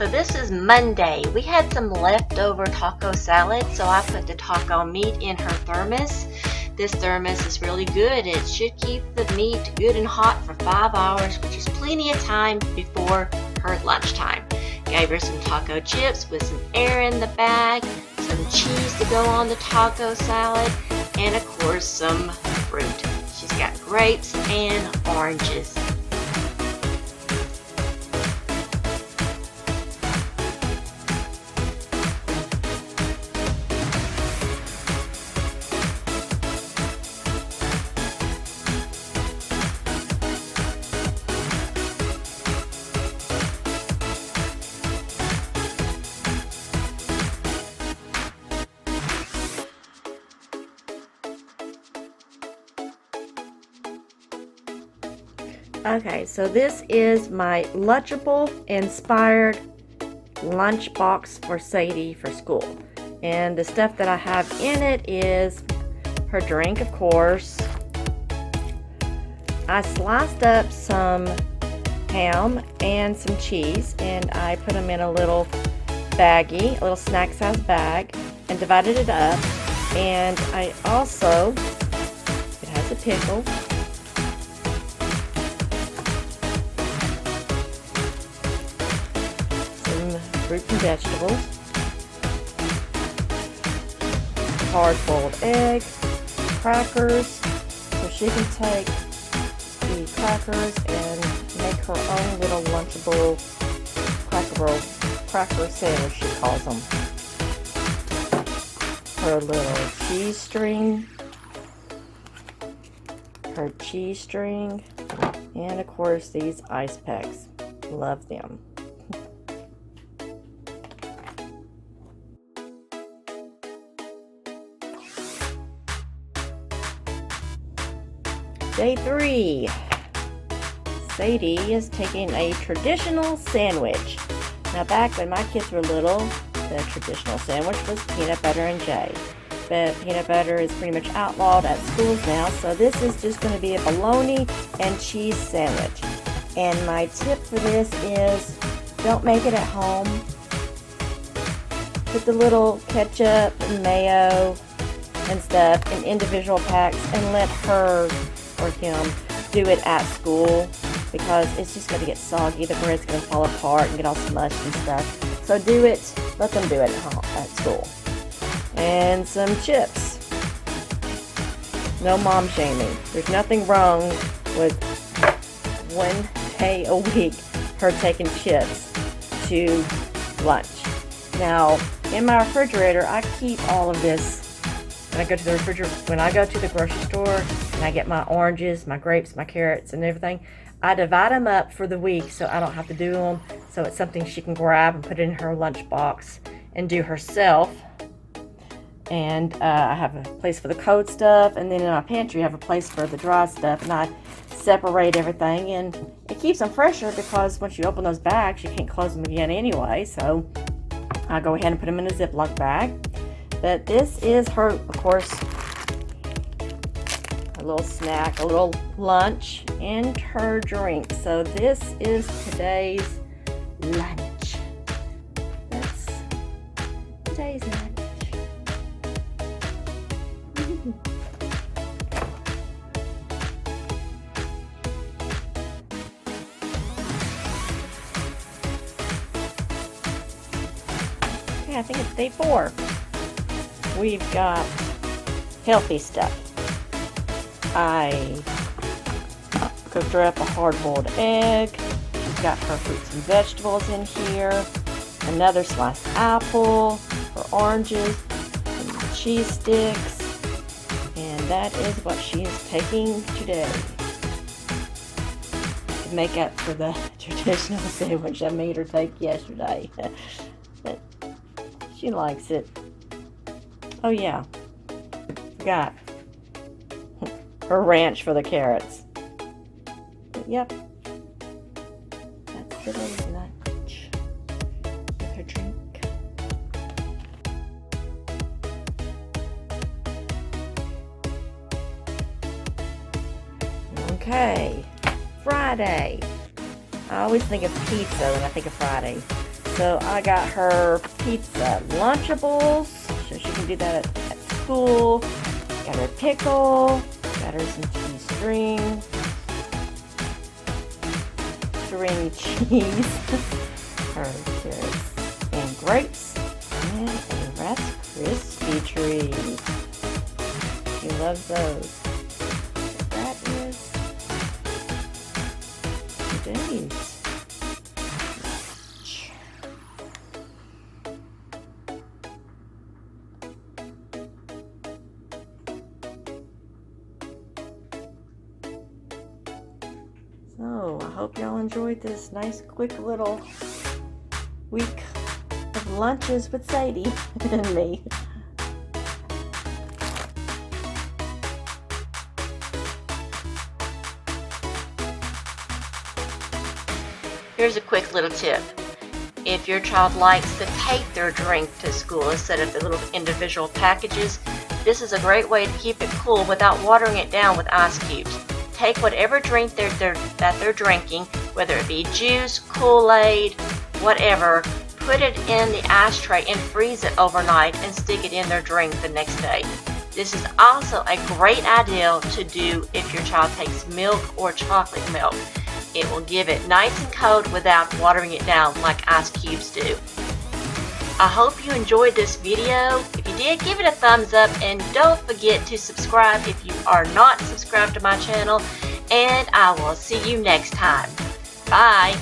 So this is Monday. We had some leftover taco salad, so I put the taco meat in her thermos. This thermos is really good. It should keep the meat good and hot for 5 hours, which is plenty of time before her lunchtime. Gave her some taco chips with some air in the bag, some cheese to go on the taco salad, and of course some fruit. She's got grapes and oranges. Okay, so this is my Lunchable inspired lunchbox for Sadie for school. And the stuff that I have in it is her drink, of course. I sliced up some ham and some cheese, and I put them in a little baggie, a little snack size bag, and divided it up. And I also, it has a pickle, fruits and vegetables, hard-boiled egg, crackers, so she can take the crackers and make her own little Lunchable cracker sandwich, she calls them. Her little cheese string, and of course these ice packs. Love them. Day 3. Sadie is taking a traditional sandwich. Now back when my kids were little, the traditional sandwich was peanut butter and jam. But peanut butter is pretty much outlawed at schools now, so this is just going to be a bologna and cheese sandwich. And my tip for this is, don't make it at home. Put the little ketchup and mayo and stuff in individual packs and let her or him do it at school, because it's just going to get soggy. The bread's going to fall apart and get all smushed and stuff. So do it, let them do it at home, at school. And some chips. No mom shaming. There's nothing wrong with 1 day a week her taking chips to lunch. Now, in my refrigerator, I keep all of this. When I go to the grocery store and I get my oranges, my grapes, my carrots, and everything, I divide them up for the week so I don't have to do them. So it's something she can grab and put in her lunchbox and do herself. And I have a place for the cold stuff, and then in my pantry I have a place for the dry stuff, and I separate everything, and it keeps them fresher because once you open those bags, you can't close them again anyway. So I go ahead and put them in a Ziploc bag. But this is her, of course, a little snack, a little lunch, and her drink. So this is today's lunch. That's today's lunch. Okay, I think it's day 4. We've got healthy stuff. I cooked her up a hard-boiled egg. She's got her fruits and vegetables in here. Another sliced apple, her oranges, some cheese sticks, and that is what she is taking today to make up for the traditional sandwich I made her take yesterday. But she likes it. Oh yeah, forgot her ranch for the carrots. But yep, that's today's lunch with her drink. Okay, Friday. I always think of pizza when I think of Friday. So I got her pizza Lunchables, so she can do that at school. Got her pickle, got her some cheese string cheese, her carrots and grapes, and a Rice Krispie treat. She loves those. That is today's. So, I hope y'all enjoyed this nice, quick little week of lunches with Sadie and me. Here's a quick little tip. If your child likes to take their drink to school instead of the little individual packages, this is a great way to keep it cool without watering it down with ice cubes. Take whatever drink that they're drinking, whether it be juice, Kool-Aid, whatever, put it in the ice tray and freeze it overnight and stick it in their drink the next day. This is also a great idea to do if your child takes milk or chocolate milk. It will give it nice and cold without watering it down like ice cubes do. I hope you enjoyed this video. If you did, give it a thumbs up and don't forget to subscribe if you are not subscribed to my channel. And I will see you next time. Bye.